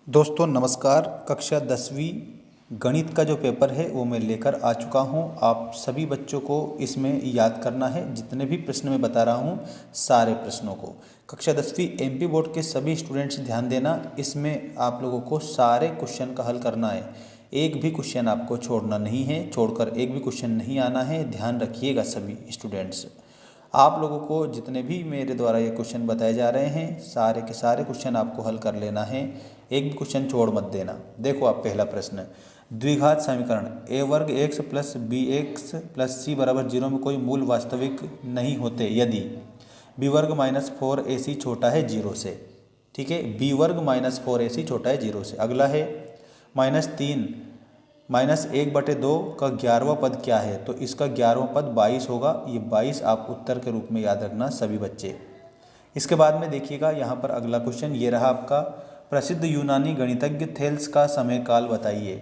दोस्तों नमस्कार। कक्षा 10वीं गणित का जो पेपर है वो मैं लेकर आ चुका हूँ। आप सभी बच्चों को इसमें याद करना है। जितने भी प्रश्न मैं बता रहा हूँ सारे प्रश्नों को कक्षा 10वीं एमपी बोर्ड के सभी स्टूडेंट्स ध्यान देना। इसमें आप लोगों को सारे क्वेश्चन का हल करना है। एक भी क्वेश्चन आपको छोड़ना नहीं है, छोड़कर एक भी क्वेश्चन नहीं आना है। ध्यान रखिएगा सभी स्टूडेंट्स। आप लोगों को जितने भी मेरे द्वारा ये क्वेश्चन बताए जा रहे हैं सारे के सारे क्वेश्चन आपको हल कर लेना है। एक भी क्वेश्चन छोड़ मत देना। देखो आप पहला प्रश्न, द्विघात समीकरण ए वर्ग x plus b x plus c बराबर 0 में कोई मूल वास्तविक नहीं होते यदि बी वर्ग माइनस 4ac छोटा है 0 से। ठीक है, बी वर्ग माइनस 4ac छोटा है 0 से। अगला है -3 -1/2 का 11वां पद क्या है? तो इसका 11वां पद 22 होगा। ये 22 आप उत्तर के रूप में याद रखना सभी बच्चे। इसके बाद में देखिएगा यहाँ पर अगला क्वेश्चन ये रहा आपका, प्रसिद्ध यूनानी गणितज्ञ थेल्स का समय काल बताइए।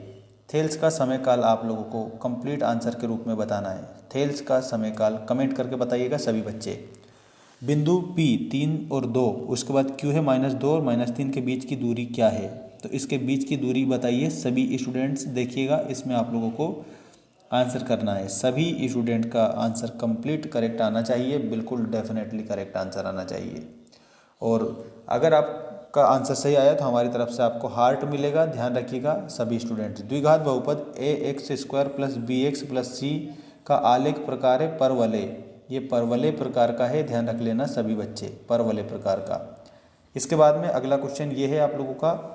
थेल्स का समय काल आप लोगों को कंप्लीट आंसर के रूप में बताना है। थेल्स का समय काल कमेंट करके बताइएगा सभी बच्चे। बिंदु P 3 और 2, उसके बाद Q है -2 और -3 के बीच की दूरी क्या है? तो इसके बीच की दूरी बताइए सभी स्टूडेंट्स। देखिएगा इसमें आप लोगों को आंसर करना है। सभी स्टूडेंट का आंसर कंप्लीट करेक्ट आना चाहिए, बिल्कुल डेफिनेटली करेक्ट आंसर आना चाहिए। और अगर आपका आंसर सही आया तो हमारी तरफ से आपको हार्ट मिलेगा। ध्यान रखिएगा सभी स्टूडेंट्स। द्विघात बहुपद ax² plus bx plus c का आलेख प्रकार है परवलय। ये परवलय प्रकार का है, ध्यान रख लेना सभी बच्चे, परवलय प्रकार का। इसके बाद में अगला क्वेश्चन ये है आप लोगों का,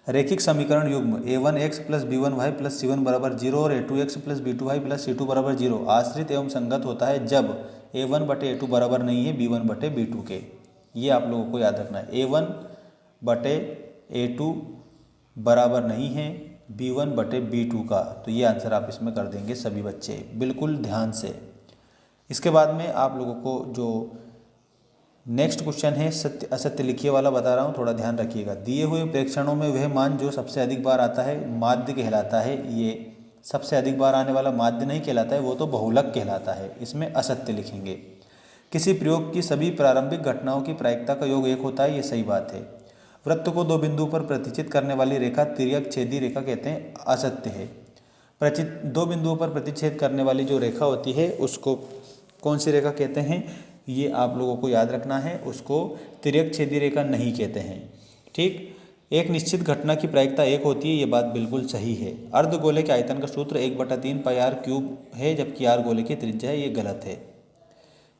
रैखिक समीकरण युग्म a1x plus b1y plus c1 बराबर 0 और a2x plus b2y plus c2 बराबर 0 आश्रित एवं संगत होता है जब a1/a2 बराबर नहीं है b1/b2 के। ये आप लोगों को याद रखना है। a1/a2 बराबर नहीं है b1/b2 का। तो ये आंसर आप इसमें कर देंगे सभी बच्चे, बिल्कुल ध्यान से। इसके बाद में आप लोगों को जो नेक्स्ट क्वेश्चन है सत्य असत्य लिखिए वाला बता रहा हूँ, थोड़ा ध्यान रखिएगा। दिए हुए प्रेक्षणों में वह मान जो सबसे अधिक बार आता है माध्य कहलाता है। ये सबसे अधिक बार आने वाला माध्य नहीं कहलाता है, वो तो बहुलक कहलाता है। इसमें असत्य लिखेंगे। किसी प्रयोग की सभी प्रारंभिक घटनाओं की प्रायिकता का योग 1 होता है, ये सही बात है। वृत्त को 2 बिंदुओं पर प्रतिचित करने वाली रेखा तिर्यक छेदी रेखा कहते हैं, असत्य है। 2 बिंदुओं पर प्रतिच्छेद करने वाली जो रेखा होती है उसको कौन सी रेखा कहते हैं, ये आप लोगों को याद रखना है। उसको तिर्यक छेदी रेखा नहीं कहते हैं। ठीक, एक निश्चित घटना की प्रायिकता 1 होती है, ये बात बिल्कुल सही है। अर्धगोले के आयतन का सूत्र 1/3 πr³ है, जबकि r गोले की त्रिज्या है, ये गलत है।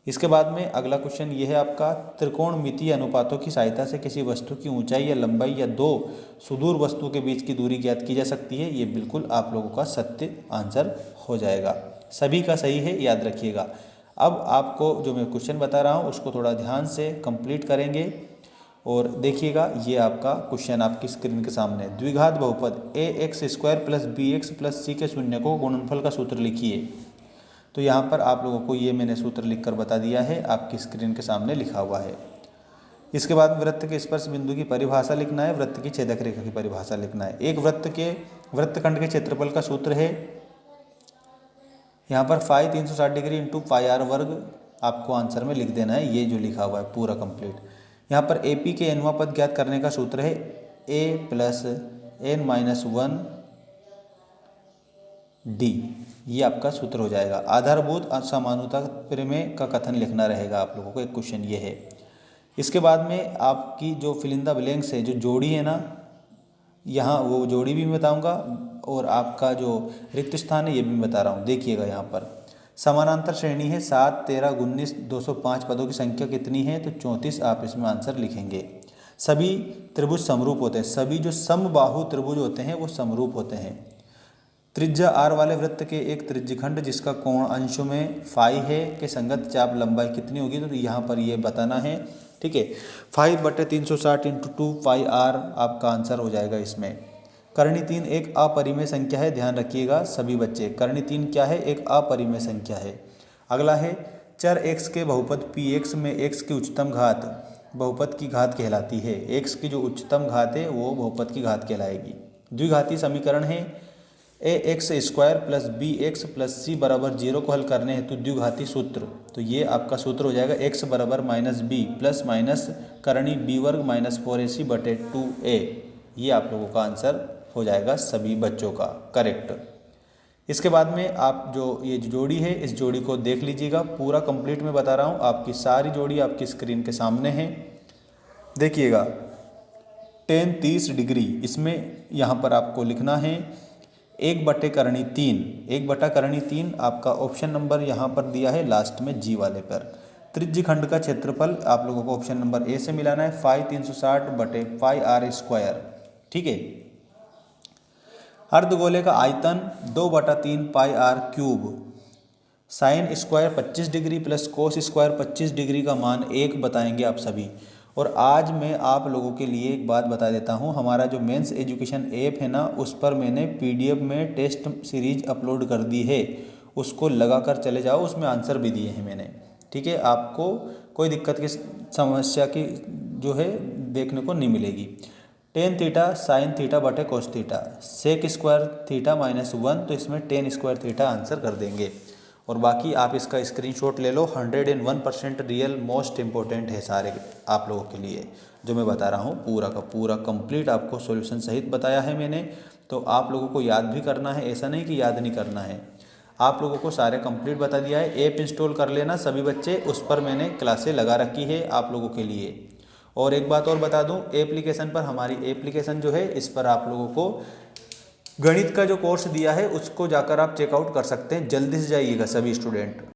इसके बाद में अगला क्वेश्चन ये है आपका, त्रिकोणमितीय अनुपातों की सहायता से किसी वस्तु की ऊंचाई या लंबाई या 2 सुदूर वस्तुओं के बीच की दूरी ज्ञात की जा सकती है। ये बिल्कुल आप लोगों का सत्य आंसर हो जाएगा, सभी का सही है, याद रखिएगा। अब आपको जो मैं क्वेश्चन बता रहा हूँ उसको थोड़ा ध्यान से कंप्लीट करेंगे और देखिएगा। ये आपका क्वेश्चन आपकी स्क्रीन के सामने, द्विघात बहुपद ax² plus bx plus c के शून्य को गुणनफल का सूत्र लिखिए। तो यहाँ पर आप लोगों को ये मैंने सूत्र लिखकर बता दिया है, आपकी स्क्रीन के सामने लिखा हुआ है। इसके बाद वृत्त के स्पर्श बिंदु की परिभाषा लिखना है, वृत्त की छेदक रेखा की परिभाषा लिखना है। एक वृत्तखंड के क्षेत्रफल का सूत्र है यहाँ पर फाई 360 डिग्री इंटू πr वर्ग आपको आंसर में लिख देना है। ये जो लिखा हुआ है पूरा कंप्लीट। यहाँ पर AP के nवां पद ज्ञात करने का सूत्र है a प्लस n-1 d। ये आपका सूत्र हो जाएगा। आधारभूत असमानुता प्रमेय का कथन लिखना रहेगा आप लोगों को, एक क्वेश्चन ये है। इसके बाद में आपकी जो फिल इन द ब्लैंक्स है, जो जोड़ी है ना, यहाँ वो जोड़ी भी मैं बताऊँगा और आपका जो रिक्त स्थान है ये भी मैं बता रहा हूँ। देखिएगा यहाँ पर समानांतर श्रेणी है 7, 13, 19, 205 पदों की संख्या कितनी है? तो 34 आप इसमें आंसर लिखेंगे। सभी त्रिभुज समरूप होते हैं, सभी जो समबाहु त्रिभुज होते हैं वो समरूप होते हैं। त्रिज्या r वाले वृत्त के एक त्रिज्यखंड जिसका कोण अंशों में फाई है के संगत चाप लंबाई कितनी होगी? तो यहाँ पर ये बताना है। ठीक है, 5/360 इंटू 2 πr आपका आंसर हो जाएगा इसमें। करणी 3 एक अपरिमेय संख्या है, ध्यान रखिएगा सभी बच्चे। करणी 3 क्या है? एक अपरिमेय संख्या है। अगला है चर x के बहुपद px में x की उच्चतम घात बहुपद की घात कहलाती है। x की जो उच्चतम घात है वो बहुपद की घात कहलाएगी। द्विघाती समीकरण है a x square plus b x plus c बराबर 0 को हल करने हेतु द्विघाती सूत्र, तो ये आपका सूत्र हो जाएगा एक्स बराबर माइनस बी प्लस माइनस करणी बी वर्ग माइनस 4ac बटे 2a। ये आप लोगों का आंसर हो जाएगा सभी बच्चों का करेक्ट। इसके बाद में आप जो ये जोड़ी है इस जोड़ी को देख लीजिएगा, पूरा कंप्लीट मैं बता रहा हूँ, आपकी सारी जोड़ी आपकी स्क्रीन के सामने है। देखिएगा tan 30 डिग्री, इसमें यहाँ पर आपको लिखना है 1/3, 1/3 आपका ऑप्शन नंबर यहाँ पर दिया है लास्ट में जी वाले पर। त्रिज्य खंड का क्षेत्रफल आप लोगों को ऑप्शन नंबर ए से मिलाना है 5/360/πr²। ठीक है। अर्धगोले का आयतन 2/3πr³। Sine square 25 degree plus cos square 25 degree का मान 1 बताएंगे आप सभी। और आज मैं आप लोगों के लिए एक बात बता देता हूं, हमारा जो मेंस एजुकेशन ऐप है ना, उस पर मैंने पीडीएफ में टेस्ट सीरीज अपलोड कर दी है, उसको लगा कर चले जाओ, उसमें आंसर भी दिए हैं मैंने। ठीक है, आपको कोई दिक्कत की समस्या की जो है देखने को नहीं मिलेगी। टेन थीटा साइन थीटा बटे cos theta, sec square theta -1, तो इसमें टेन स्क्वायर थीटा आंसर कर देंगे। और बाकी आप इसका स्क्रीनशॉट ले लो, 101% रियल मोस्ट इम्पोर्टेंट है सारे आप लोगों के लिए जो मैं बता रहा हूँ, पूरा का पूरा कंप्लीट आपको सॉल्यूशन सहित बताया है मैंने। तो आप लोगों को याद भी करना है, ऐसा नहीं कि याद नहीं करना है, आप लोगों को सारे कंप्लीट बता दिया है। ऐप इंस्टॉल कर लेना सभी बच्चे, उस पर मैंने क्लासें लगा रखी है आप लोगों के लिए। और एक बात और बता दूं, एप्लीकेशन पर हमारी एप्लीकेशन जो है इस पर आप लोगों को गणित का जो कोर्स दिया है उसको जाकर आप चेकआउट कर सकते हैं। जल्दी से जाइएगा सभी स्टूडेंट।